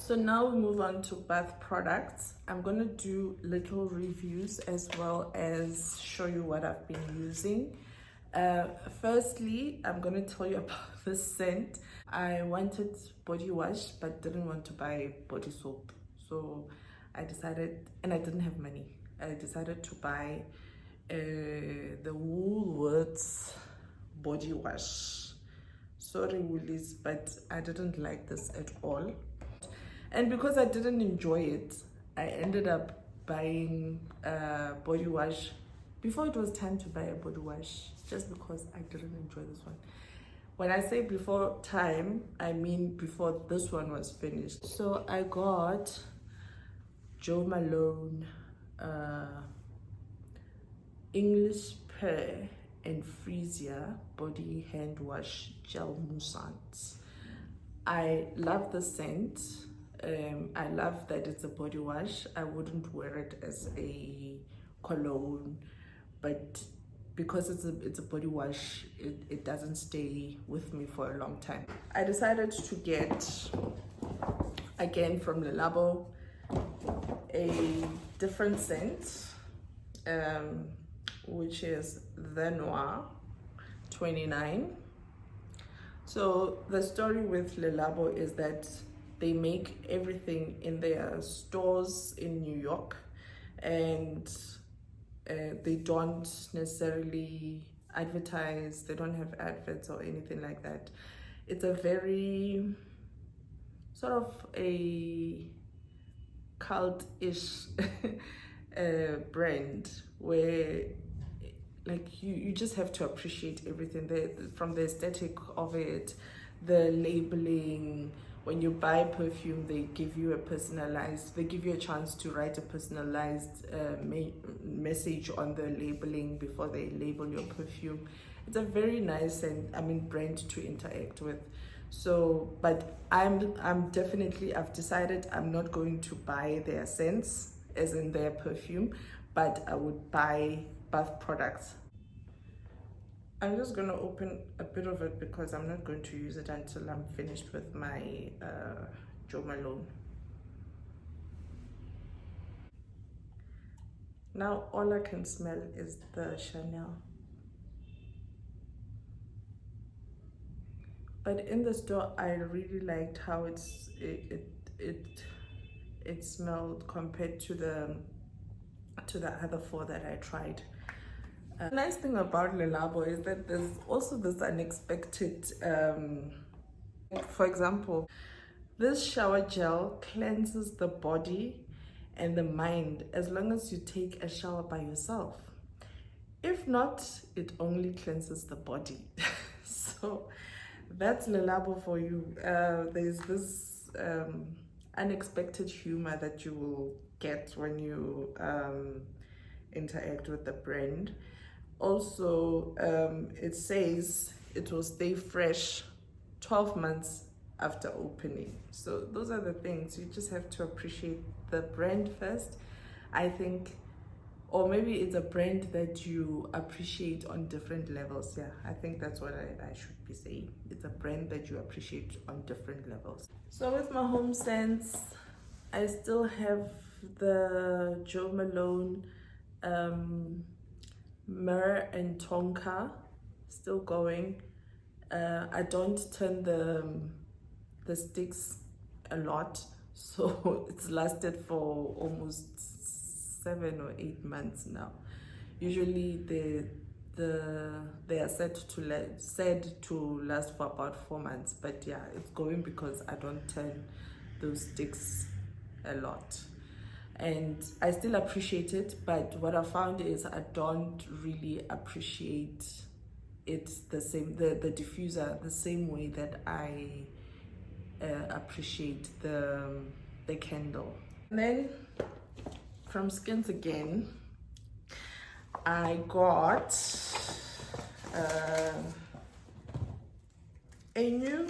So now we move on to bath products. I'm going to do little reviews as well as show you what I've been using. Firstly, I'm going to tell you about the scent. I wanted body wash but didn't want to buy body soap. So I decided, and I didn't have money, I decided to buy the Woolworths body wash. Sorry Woolies, but I didn't like this at all. And because I didn't enjoy it, I ended up buying a body wash before it was time to buy a body wash, just because I didn't enjoy this one. When I say before time, I mean before this one was finished. So I got Jo Malone English Pear and Freesia Body Hand Wash Gel Moussant. I love the scent. I love that it's a body wash. I wouldn't wear it as a cologne, but because it's a body wash, it doesn't stay with me for a long time. I decided to get, again from Labo, a different scent, which is the Noir 29. So the story with Labo is that they make everything in their stores in New York, and they don't necessarily advertise. They don't have adverts or anything like that. It's a very sort of a cult-ish brand where like you just have to appreciate everything from the aesthetic of it, the labeling. When you buy perfume, they give you a chance to write a personalized message on the labeling before they label your perfume. It's a very nice and brand to interact with. So, but I've decided I'm not going to buy their scents, as in their perfume, but I would buy bath products. I'm just going to open a bit of it because I'm not going to use it until I'm finished with my Jo Malone. Now all I can smell is the Chanel. But in the store, I really liked how it smelled compared to the other four that I tried. The nice thing about Labo is that there's also this unexpected, for example, this shower gel cleanses the body and the mind as long as you take a shower by yourself. If not, it only cleanses the body. So that's Labo for you. There's this unexpected humor that you will get when you interact with the brand. Also, it says it will stay fresh 12 months after opening. So those are the things. You just have to appreciate the brand first, I think. Or maybe it's a brand that you appreciate on different levels. Yeah, I think that's what I should be saying. It's a brand that you appreciate on different levels. So with my home scents, I still have the Jo Malone Myrrh and Tonka still going. I don't turn the sticks a lot, so it's lasted for almost 7 or 8 months now. Usually they are said to last for about 4 months, but yeah, it's going because I don't turn those sticks a lot. And I still appreciate it, but what I found is I don't really appreciate it the same, the diffuser, the same way that I appreciate the candle. And then from Skins again, I got a new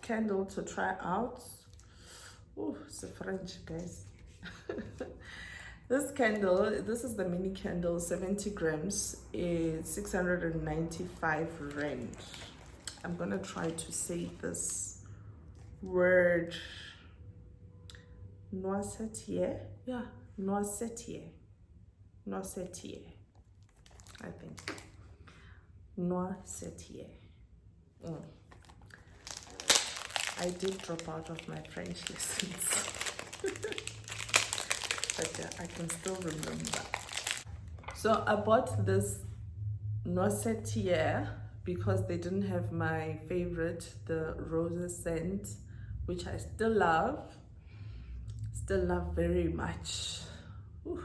candle to try out. Oh, it's a French, guys. This candle, this is the mini candle, 70 grams, is 695 rand. I'm gonna try to say this word Noisetier. Yeah, Noisetier. Noisetier, I think. Noisetier. I did drop out of my French lessons. But yeah, I can still remember. So I bought this Noisetier because they didn't have my favorite, the rose scent, which I still love very much. Ooh,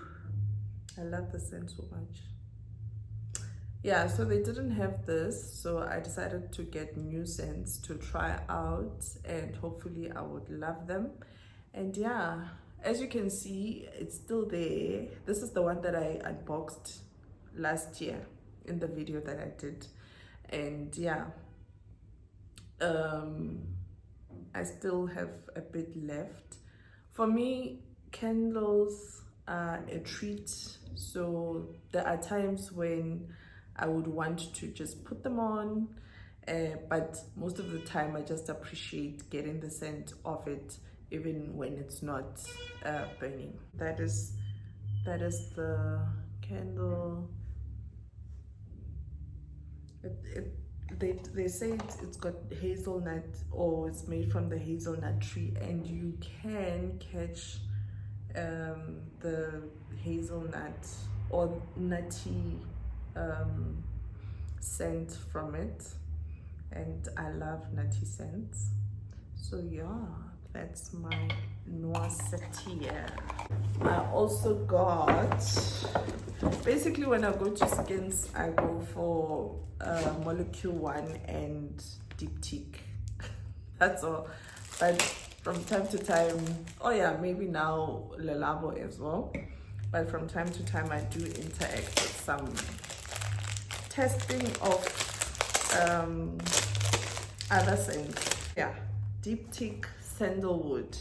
I love the scent so much. Yeah, so they didn't have this, so I decided to get new scents to try out, and hopefully I would love them. And yeah, as you can see, it's still there. This is the one that I unboxed last year in the video that I did. And yeah, I still have a bit left. For me, candles are a treat, so there are times when I would want to just put them on, but most of the time I just appreciate getting the scent of it even when it's not burning. That is the candle. They say it's got hazelnut, or it's made from the hazelnut tree, and you can catch the hazelnut or nutty scent from it, and I love nutty scents. So yeah, that's my Noisetier. I also got, basically when I go to skins, I go for Molecule 1 and Diptyque. That's all. But from time to time, oh yeah, maybe now Labo as well. But from time to time, I do interact with some testing of other scents. Yeah, Diptyque Sandalwood.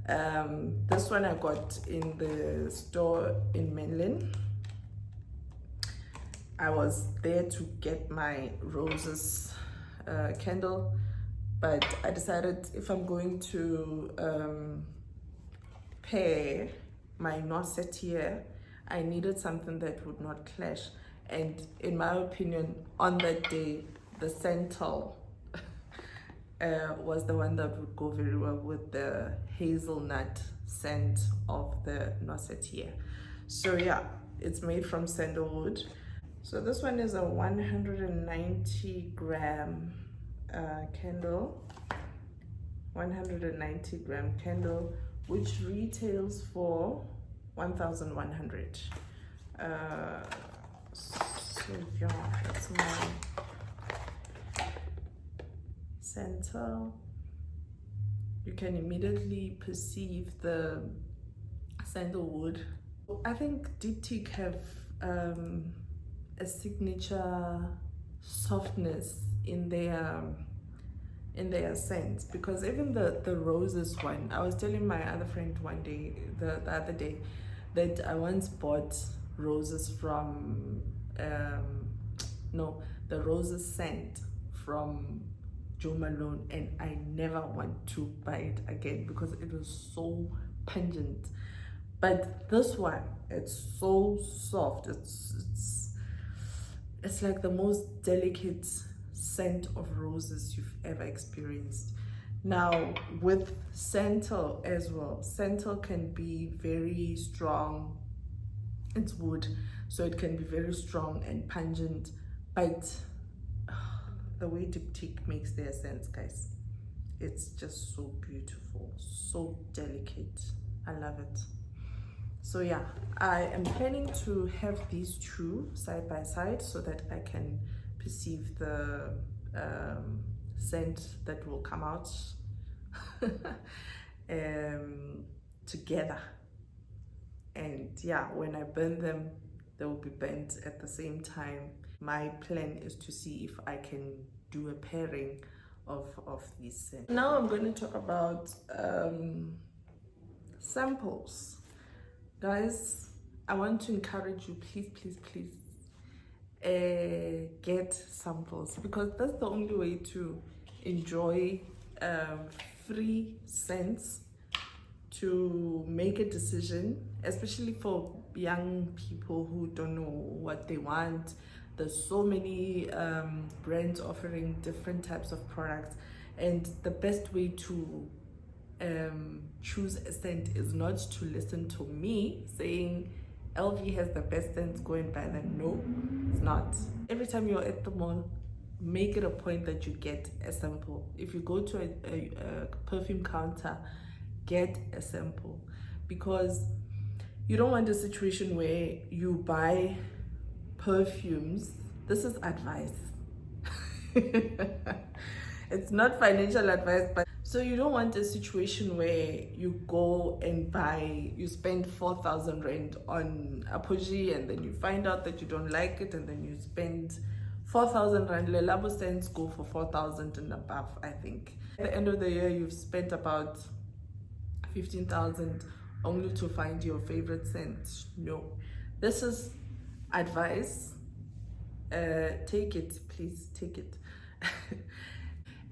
This one I got in the store in Mainland. I was there to get my roses candle, but I decided if I'm going to pair my Noisetier, I needed something that would not clash. And in my opinion, on that day, the Sental was the one that would go very well with the hazelnut scent of the Noisetier. So yeah, it's made from sandalwood. So this one is a 190 gram candle, 190 gram candle, which retails for 1,100. So yeah, that's my center. You can immediately perceive the sandalwood. I think Diptyque have a signature softness in their scents, because even the roses one, I was telling my other friend one day, the other day, that I once bought roses from the roses scent from Jo Malone, and I never want to buy it again because it was so pungent. But this one, it's so soft. It's like the most delicate scent of roses you've ever experienced. Now with Sental as well, Sental can be very strong. It's wood, so it can be very strong and pungent, but the way Diptyque makes their scents, guys, it's just so beautiful, so delicate. I love it. So yeah, I am planning to have these two side by side so that I can perceive the scent that will come out together. And yeah, when I burn them, they will be burnt at the same time. My plan is to see if I can do a pairing of these scents. Now I'm going to talk about samples. Guys, I want to encourage you, please get samples, because that's the only way to enjoy free scents to make a decision, especially for young people who don't know what they want. There's so many brands offering different types of products, and the best way to choose a scent is not to listen to me saying LV has the best scents, go and buy them. No, it's not. Every time you're at the mall, make it a point that you get a sample. If you go to a perfume counter, get a sample, because you don't want a situation where you buy perfumes. This is advice. It's not financial advice, but so you don't want a situation where you go and buy, you spend 4,000 rand on Apogee, and then you find out that you don't like it, and then you spend 4,000 rand. The Labo scents go for 4,000 and above, I think. At the end of the year, you've spent about 15,000 only to find your favorite scent. No, this is advice. Take it, please take it.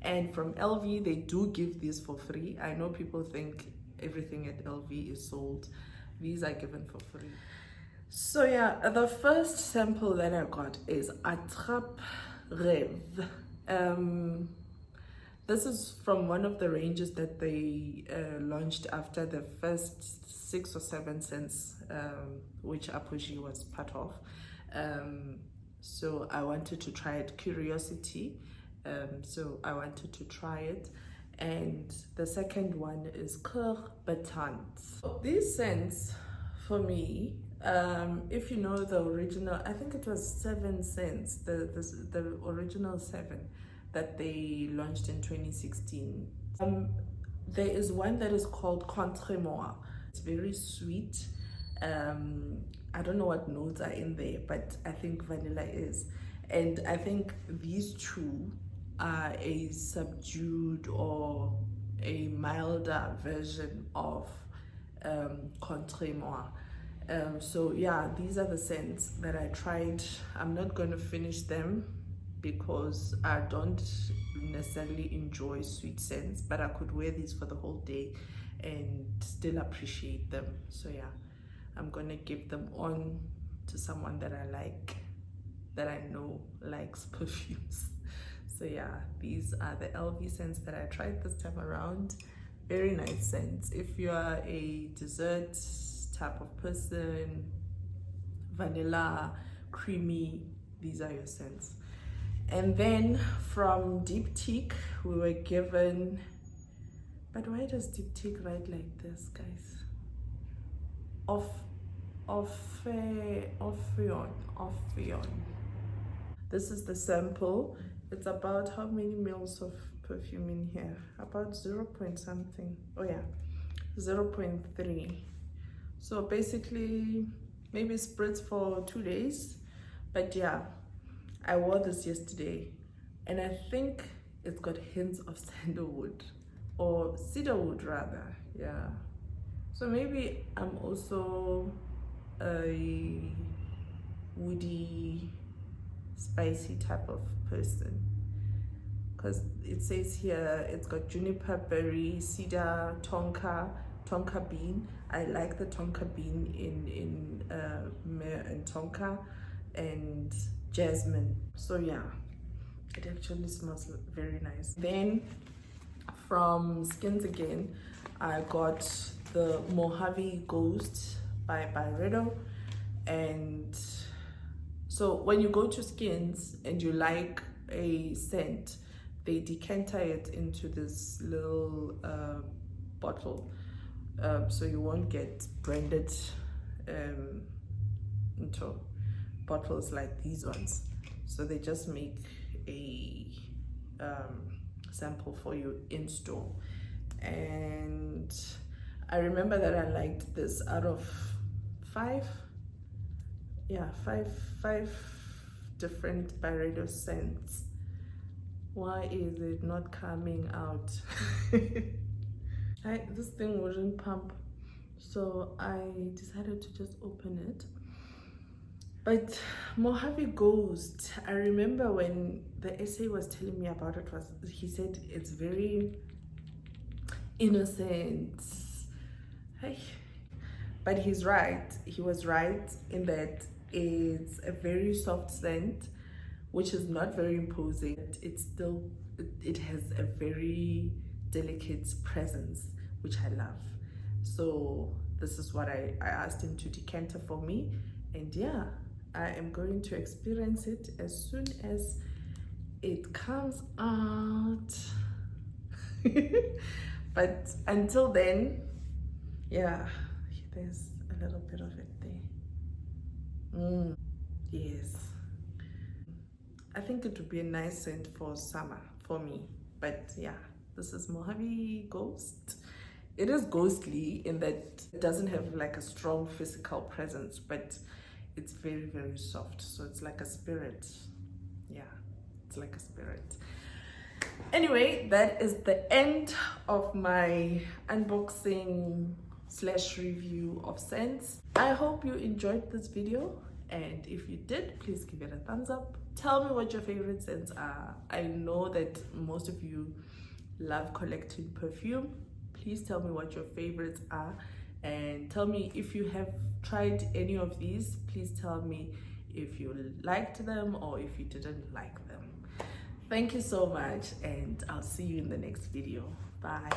And from LV, they do give these for free. I know people think everything at LV is sold. These are given for free. So yeah, the first sample that I got is Attrape Rêve. This is from one of the ranges that they launched after the first 6 or 7 scents, which Apogee was part of. So I wanted to try it, curiosity. So I wanted to try it. And the second one is Cœur Battant. These scents, for me, if you know the original, I think it was 7 scents, the original 7 that they launched in 2016. There is one that is called Contre Moi. It's very sweet. I don't know what notes are in there, but I think vanilla is. And I think these two are a subdued or a milder version of Contre Moi. So yeah, these are the scents that I tried. I'm not going to finish them because I don't necessarily enjoy sweet scents, but I could wear these for the whole day and still appreciate them. So yeah, I'm gonna give them on to someone that I like, that I know likes perfumes. So yeah, these are the LV scents that I tried this time around. Very nice scents. If you are a dessert type of person, vanilla, creamy, these are your scents. And then from Diptyque, we were given, but why does Diptyque write like this, guys? Ophion. This is the sample. It's about how many mils of perfume in here? About 0 point something. Oh yeah, 0.3. So basically, maybe spritz for 2 days. But yeah, I wore this yesterday, and I think it's got hints of sandalwood, or cedarwood rather. Yeah. So maybe I'm also a woody, spicy type of person, because it says here it's got juniper berry, cedar, tonka bean. I like the tonka bean in myrrh and tonka, and jasmine. So yeah, it actually smells very nice. Then from Skins again, I got the Mojave Ghost by Byredo. And so when you go to Skins and you like a scent, they decanter it into this little bottle, so you won't get branded into bottles like these ones. So they just make a sample for you in store. And I remember that I liked this out of 5 different Byredo scents. Why is it not coming out? This thing wouldn't pump, so I decided to just open it. But Mojave Ghost, I remember when the essay was telling me about it, he said it's very, innocent. Hey. But he's right. He was right in that it's a very soft scent, which is not very imposing. It's still, it has a very delicate presence, which I love. So this is what I asked him to decanter for me. And yeah, I am going to experience it as soon as it comes out. But until then, yeah, there's a little bit of it there. Yes, I think it would be a nice scent for summer for me. But yeah, this is Mojave Ghost. It is ghostly in that it doesn't have like a strong physical presence, but it's very, very soft. So it's like a spirit. Yeah, it's like a spirit. Anyway, that is the end of my unboxing slash review of scents. I hope you enjoyed this video, and if you did, please give it a thumbs up. Tell me what your favorite scents are. I know that most of you love collecting perfume. Please tell me what your favorites are, and tell me if you have tried any of these. Please tell me if you liked them or if you didn't like them. Thank you so much, and I'll see you in the next video. Bye.